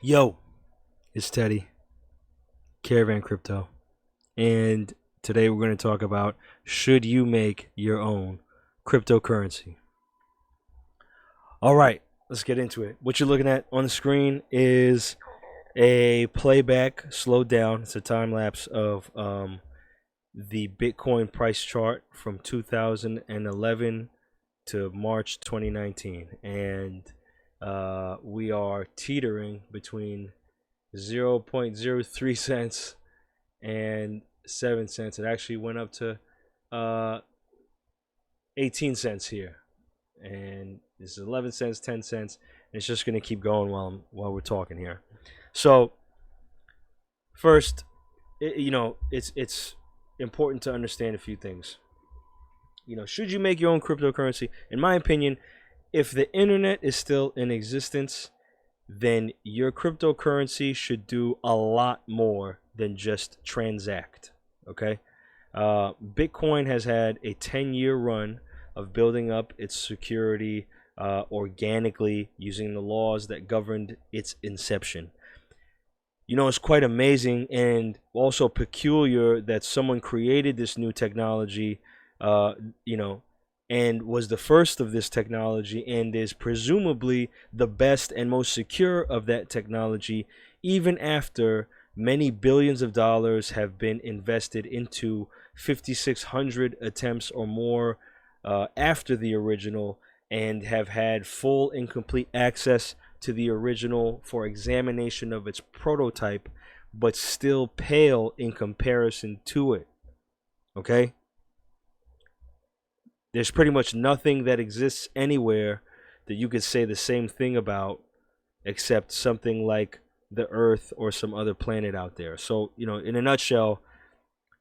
Yo, it's Teddy, Caravan Crypto, and today we're going to talk about should you make your own cryptocurrency. All right, let's get into it. What you're looking at on the screen is a playback, slowed down. It's a time lapse of the Bitcoin price chart from 2011 to March 2019, and we are teetering between 0.03 cents and 7 cents. It actually went up to uh, 18 cents here, and this is 11 cents, 10 cents. And it's just going to keep going while we're talking here. So first, it's important to understand a few things. Should you make your own cryptocurrency? In my opinion, if the internet is still in existence, then your cryptocurrency should do a lot more than just transact. Okay? Bitcoin has had a 10-year run of building up its security organically using the laws that governed its inception. It's quite amazing and also peculiar that someone created this new technology, uh, you know, and was the first of this technology and is presumably the best and most secure of that technology, even after many billions of dollars have been invested into 5,600 attempts or more after the original and have had full and complete access to the original for examination of its prototype, but still pale in comparison to it. Okay? There's pretty much nothing that exists anywhere that you could say the same thing about except something like the Earth or some other planet out there. So, in a nutshell,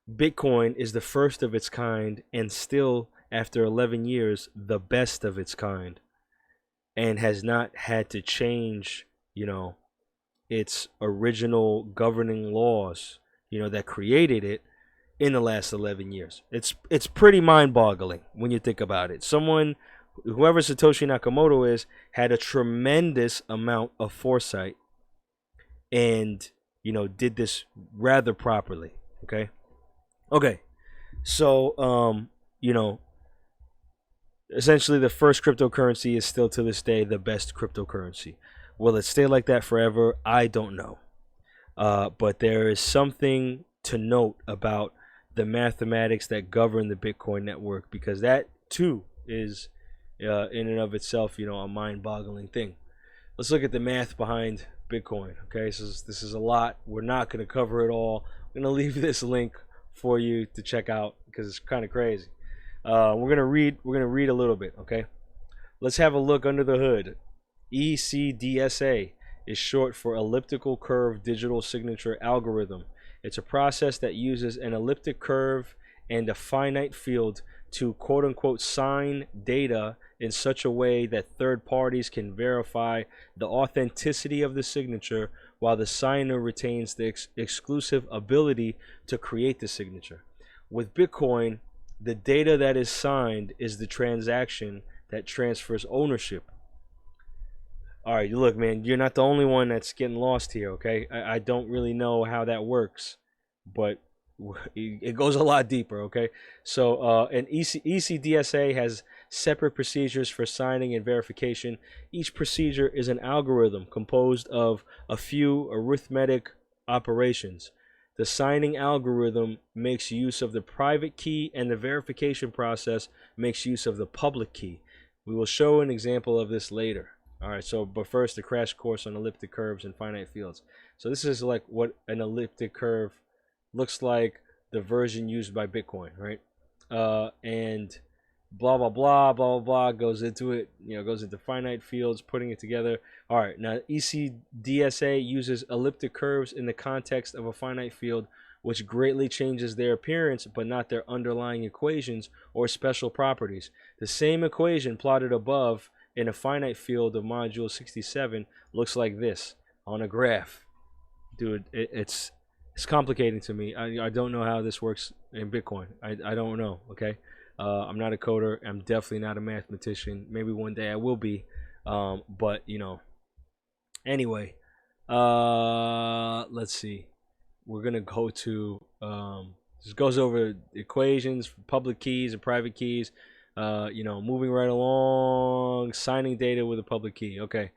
Bitcoin is the first of its kind and still, after 11 years, the best of its kind and has not had to change, its original governing laws, that created it in the last 11 years. It's pretty mind-boggling when you think about it. Whoever Satoshi Nakamoto is, had a tremendous amount of foresight and, did this rather properly, okay? Okay. So, essentially the first cryptocurrency is still to this day the best cryptocurrency. Will it stay like that forever? I don't know. But there is something to note about the mathematics that govern the Bitcoin network, because that too is, in and of itself, a mind-boggling thing. Let's look at the math behind Bitcoin. Okay, so this is a lot. We're not going to cover it all. I'm going to leave this link for you to check out because it's kind of crazy. We're gonna read. We're gonna read a little bit. Okay, let's have a look under the hood. ECDSA is short for Elliptical Curve Digital Signature Algorithm. It's a process that uses an elliptic curve and a finite field to quote unquote sign data in such a way that third parties can verify the authenticity of the signature while the signer retains the exclusive ability to create the signature. With Bitcoin, the data that is signed is the transaction that transfers ownership. All right, look, man, you're not the only one that's getting lost here, okay? I don't really know how that works, but it goes a lot deeper, okay? So, ECDSA has separate procedures for signing and verification. Each procedure is an algorithm composed of a few arithmetic operations. The signing algorithm makes use of the private key, and the verification process makes use of the public key. We will show an example of this later. All right, but first, the crash course on elliptic curves and finite fields. So this is like what an elliptic curve looks like, the version used by Bitcoin, right? And blah blah blah blah blah goes into it. Goes into finite fields, putting it together. All right, now ECDSA uses elliptic curves in the context of a finite field, which greatly changes their appearance but not their underlying equations or special properties. The same equation plotted above in a finite field of module 67 looks like this on a graph. Dude, it's complicating to me. I don't know how this works in Bitcoin. I don't know, okay? I'm not a coder. I'm definitely not a mathematician. Maybe one day I will be. But, anyway, Let's see. We're gonna go to this goes over equations, public keys and private keys. Moving right along, signing data with a public key. Okay.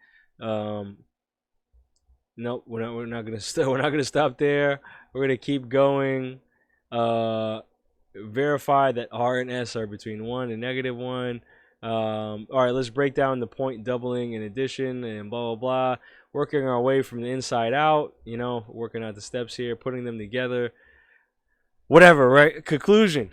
Nope, we're not gonna we're not gonna stop there. We're gonna keep going. Verify that R and S are between 1 and -1. All right, let's break down the point doubling and addition and blah blah blah. Working our way from the inside out. Working out the steps here, putting them together. Whatever, right? Conclusion.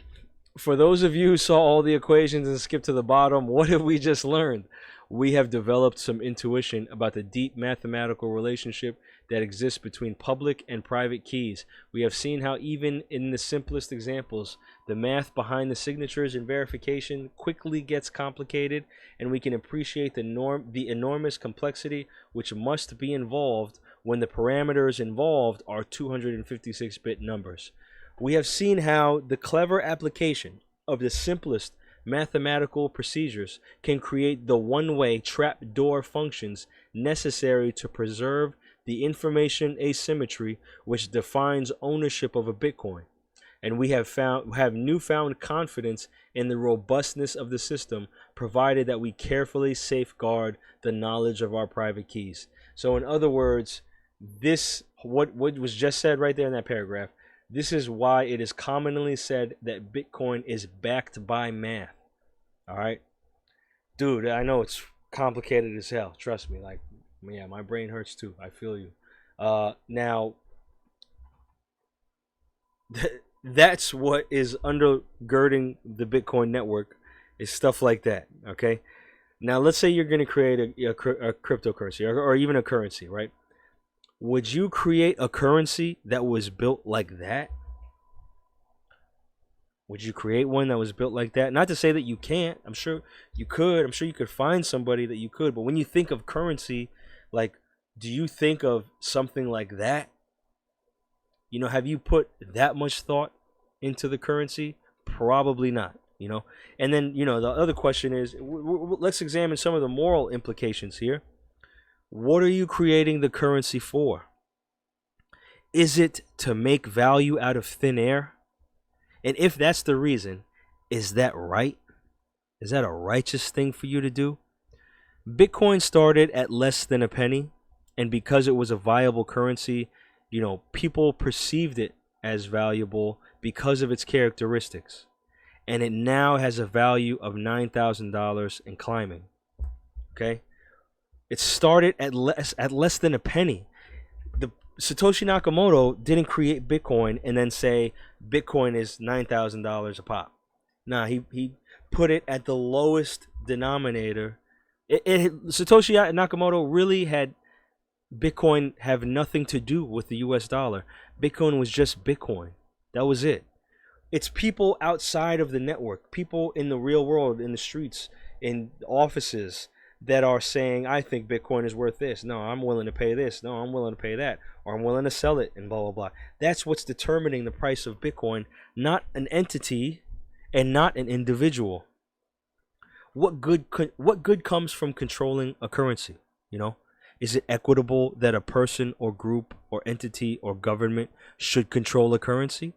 For those of you who saw all the equations and skipped to the bottom, what have we just learned? We have developed some intuition about the deep mathematical relationship that exists between public and private keys. We have seen how even in the simplest examples, the math behind the signatures and verification quickly gets complicated, and we can appreciate the enormous complexity which must be involved when the parameters involved are 256-bit numbers. We have seen how the clever application of the simplest mathematical procedures can create the one-way trapdoor functions necessary to preserve the information asymmetry which defines ownership of a Bitcoin. And we have newfound confidence in the robustness of the system, provided that we carefully safeguard the knowledge of our private keys. So in other words, what was just said right there in that paragraph, this is why it is commonly said that Bitcoin is backed by math. All right? Dude, I know it's complicated as hell. Trust me. Yeah, my brain hurts too. I feel you. Now, that's what is undergirding the Bitcoin network, is stuff like that. Okay? Now, let's say you're going to create a cryptocurrency or even a currency, right? Would you create a currency that was built like that? Would you create one that was built like that? Not to say that you can't. I'm sure you could. I'm sure you could find somebody that you could. But when you think of currency, do you think of something like that? Have you put that much thought into the currency? Probably not. And then, the other question is, let's examine some of the moral implications here. What are you creating the currency for? Is it to make value out of thin air? And if that's the reason, is that right? Is that a righteous thing for you to do? Bitcoin started at less than a penny, and because it was a viable currency, people perceived it as valuable because of its characteristics. And it now has a value of $9,000 and climbing. Okay? It started at less than a penny. The Satoshi Nakamoto didn't create Bitcoin and then say Bitcoin is $9,000 a pop. Nah, he put it at the lowest denominator. Satoshi Nakamoto really had Bitcoin have nothing to do with the US dollar. Bitcoin was just Bitcoin. That was it. It's people outside of the network, people in the real world, in the streets, in offices, that are saying, I think Bitcoin is worth this. No, I'm willing to pay this. No, I'm willing to pay that. Or I'm willing to sell it, and blah, blah, blah. That's what's determining the price of Bitcoin, not an entity and not an individual. What good comes from controlling a currency? Is it equitable that a person or group or entity or government should control a currency?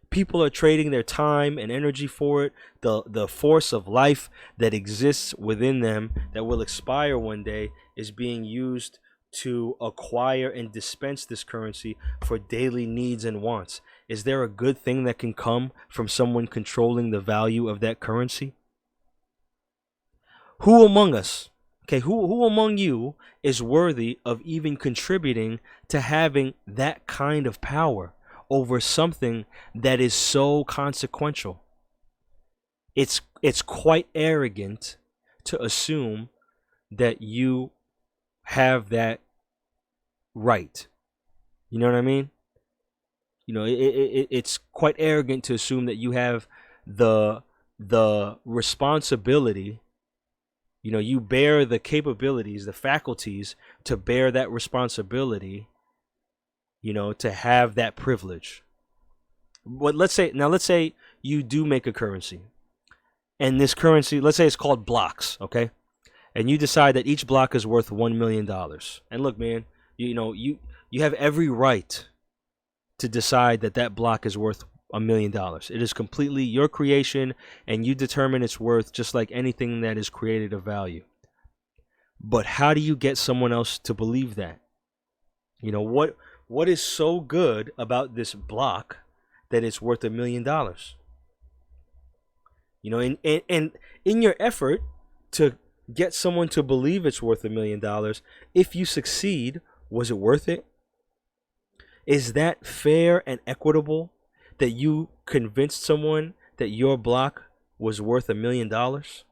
People are trading their time and energy for it. The force of life that exists within them that will expire one day is being used to acquire and dispense this currency for daily needs and wants. Is there a good thing that can come from someone controlling the value of that currency? Who among us, who among you is worthy of even contributing to having that kind of power over something that is so consequential? It's quite arrogant to assume that you have that right. You know what I mean? It's quite arrogant to assume that you have the responsibility. You bear the capabilities, the faculties to bear that responsibility, to have that privilege. But let's say you do make a currency, and this currency, let's say it's called blocks, okay? And you decide that each block is worth $1 million. And look, man, You have every right to decide that that block is worth $1,000,000. It is completely your creation, and you determine its worth just like anything that is created of value. But how do you get someone else to believe that? What is so good about this block that it's worth $1,000,000? And in your effort to get someone to believe it's worth $1,000,000, if you succeed, was it worth it? Is that fair and equitable that you convinced someone that your block was worth $1,000,000?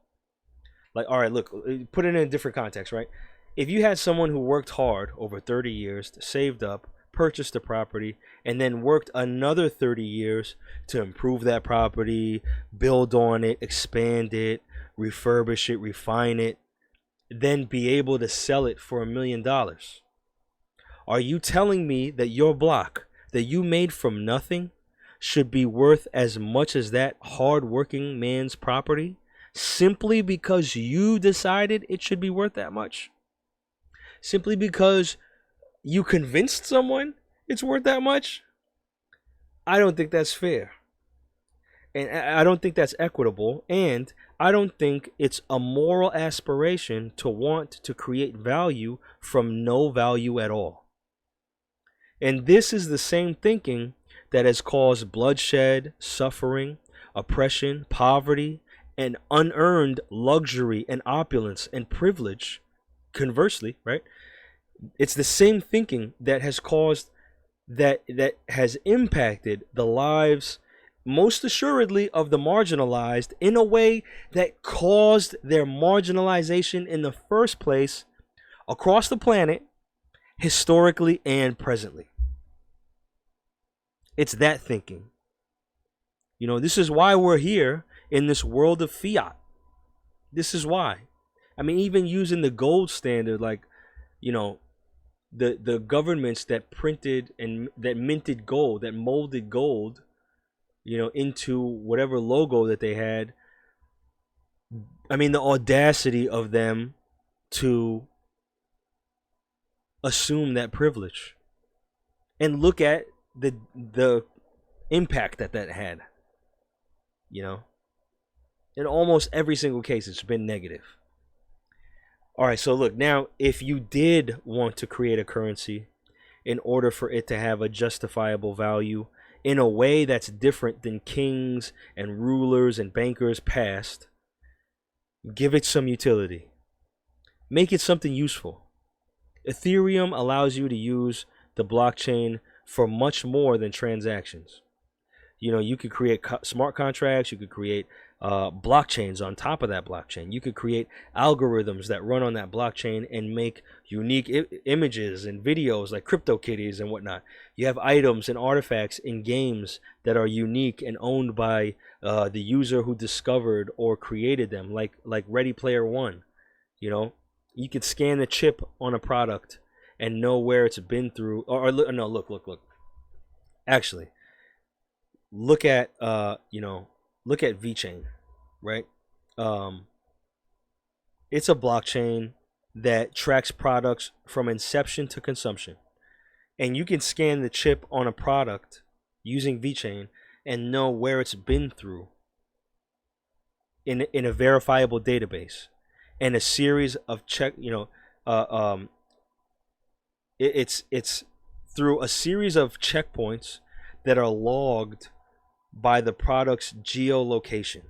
Like, all right, look, put it in a different context, right? If you had someone who worked hard over 30 years, saved up, purchased a property, and then worked another 30 years to improve that property, build on it, expand it, refurbish it, refine it, then be able to sell it for $1,000,000. Are you telling me that your block that you made from nothing should be worth as much as that hard-working man's property simply because you decided it should be worth that much? Simply because you convinced someone it's worth that much? I don't think that's fair. And I don't think that's equitable. And I don't think it's a moral aspiration to want to create value from no value at all. And this is the same thinking that has caused bloodshed, suffering, oppression, poverty, and unearned luxury and opulence and privilege. Conversely, right? It's the same thinking that has caused that has impacted the lives, most assuredly, of the marginalized in a way that caused their marginalization in the first place across the planet, historically and presently. It's that thinking. This is why we're here in this world of fiat. This is why. I mean, even using the gold standard, like, the governments that printed and that minted gold, that molded gold, into whatever logo that they had. I mean, the audacity of them to assume that privilege, and look at the impact that had. In almost every single case, it's been negative. All right, so look, now, if you did want to create a currency in order for it to have a justifiable value in a way that's different than kings and rulers and bankers past, give it some utility. Make it something useful. Ethereum allows you to use the blockchain for much more than transactions. You could create smart contracts. You could create blockchains on top of that blockchain. You could create algorithms that run on that blockchain and make unique images and videos like CryptoKitties and whatnot. You have items and artifacts in games that are unique and owned by the user who discovered or created them, like Ready Player One. You could scan the chip on a product and know where it's been through. Or no, look. Actually, look at VeChain, right? It's a blockchain that tracks products from inception to consumption, and you can scan the chip on a product using VeChain and know where it's been through in a verifiable database, and a series of it's through a series of checkpoints that are logged by the product's geolocation.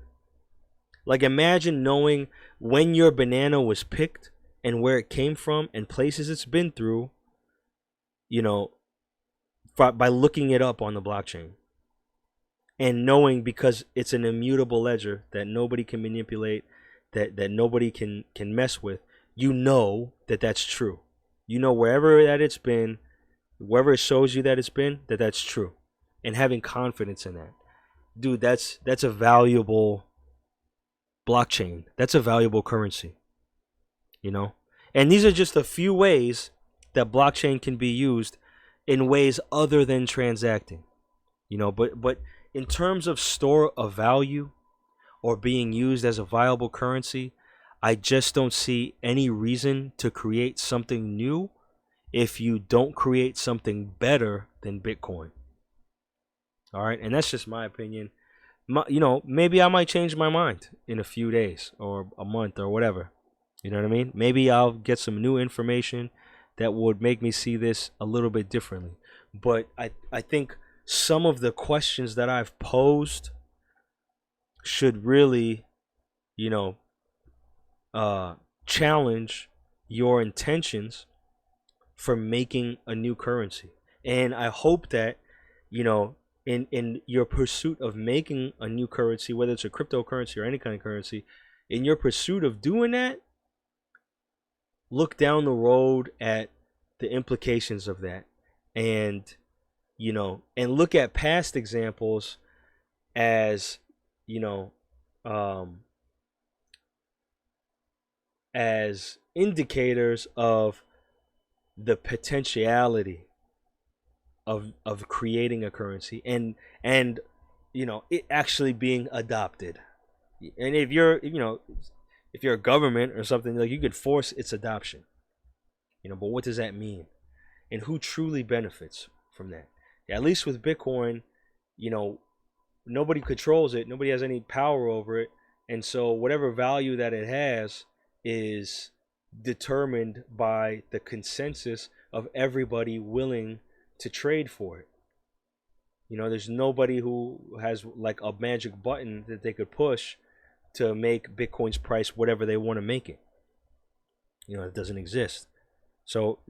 Like, imagine knowing when your banana was picked and where it came from and places it's been through, by looking it up on the blockchain. And knowing, because it's an immutable ledger that nobody can manipulate, that nobody can mess with, that that's true. Wherever that it's been, wherever it shows you that it's been, that's true. And having confidence in that. Dude, that's a valuable blockchain. That's a valuable currency. And these are just a few ways that blockchain can be used in ways other than transacting. But in terms of store of value or being used as a viable currency, I just don't see any reason to create something new if you don't create something better than Bitcoin. All right, and that's just my opinion. Maybe I might change my mind in a few days or a month or whatever. You know what I mean? Maybe I'll get some new information that would make me see this a little bit differently. But I think some of the questions that I've posed should really, challenge your intentions for making a new currency. And I hope that, in your pursuit of making a new currency, whether it's a cryptocurrency or any kind of currency, in your pursuit of doing that, look down the road at the implications of that, and and look at past examples as as indicators of the potentiality of creating a currency and it actually being adopted. And if you're a government or something, like, you could force its adoption, but what does that mean, and who truly benefits from that? At least with Bitcoin, nobody controls it, nobody has any power over it, and so whatever value that it has is determined by the consensus of everybody willing to trade for it. There's nobody who has like a magic button that they could push to make Bitcoin's price whatever they want to make it. It doesn't exist. So,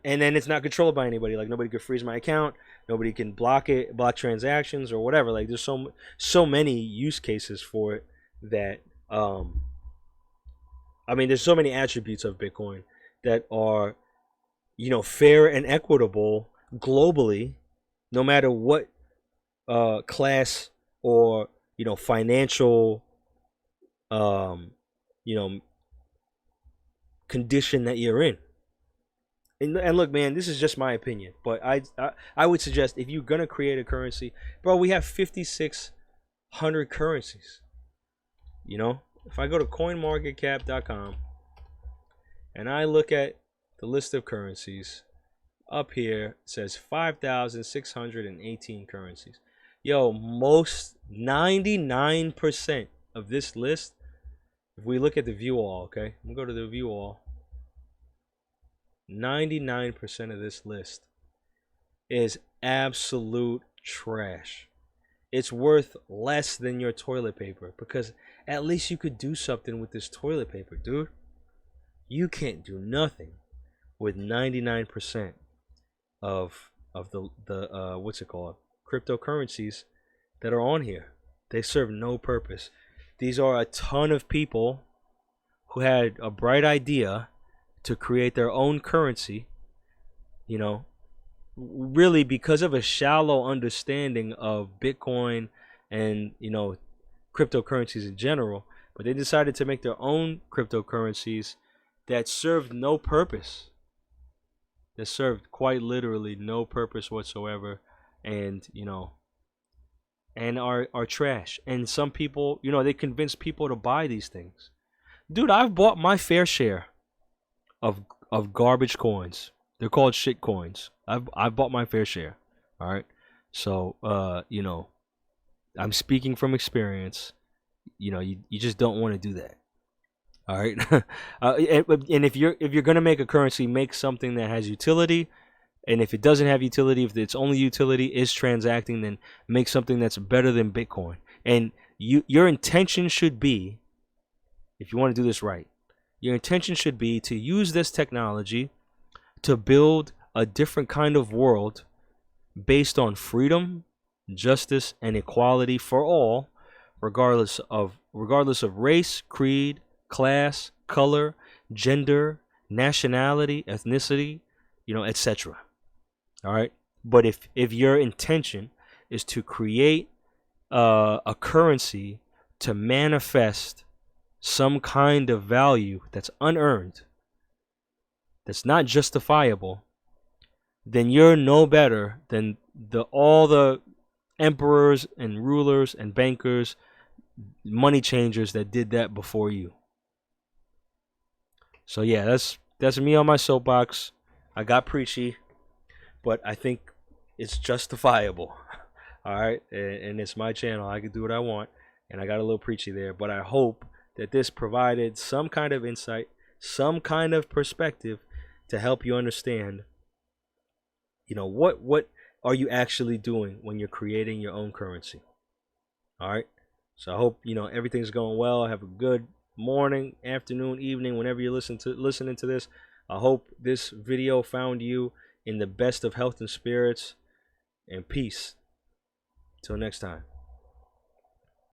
and then it's not controlled by anybody. Like, nobody could freeze my account, nobody can block block transactions or whatever. Like, there's so many use cases for it that there's so many attributes of Bitcoin that are fair and equitable globally, no matter what class or financial condition that you're in. And look, man, this is just my opinion, but I would suggest, if you're gonna create a currency, bro, we have 5,600 currencies. If I go to coinmarketcap.com and I look at the list of currencies, up here it says 5,618 currencies. Yo, 99% of this list, if we look at the view all, okay, I'm gonna go to the view all. 99% of this list is absolute trash. It's worth less than your toilet paper, because at least you could do something with this toilet paper, dude. You can't do nothing with 99% of the what's it called, cryptocurrencies that are on here. They serve no purpose. These are a ton of people who had a bright idea to create their own currency, really because of a shallow understanding of Bitcoin and cryptocurrencies in general. But they decided to make their own cryptocurrencies that served no purpose. That served quite literally no purpose whatsoever, and and are trash. And some people, they convince people to buy these things. Dude, I've bought my fair share of garbage coins. They're called shit coins. I've bought my fair share. All right. So I'm speaking from experience. You just don't want to do that. All right. And if you're gonna make a currency, make something that has utility. And if it doesn't have utility, if its only utility is transacting, then make something that's better than Bitcoin. And your intention should be, if you want to do this right, your intention should be to use this technology to build a different kind of world based on freedom, justice, and equality for all, regardless of race, creed, class, color, gender, nationality, ethnicity, etc. All right. But if your intention is to create a currency to manifest some kind of value that's unearned, that's not justifiable, then you're no better than all the emperors and rulers and bankers, money changers that did that before you. So yeah, that's me on my soapbox. I got preachy, but I think it's justifiable. All right, and it's my channel. I can do what I want, and I got a little preachy there. But I hope that this provided some kind of insight, some kind of perspective to help you understand. What are you actually doing when you're creating your own currency? All right. So I hope everything's going well. Have a good morning, afternoon, evening, whenever you're listening to this. I hope this video found you in the best of health and spirits and peace. Till next time.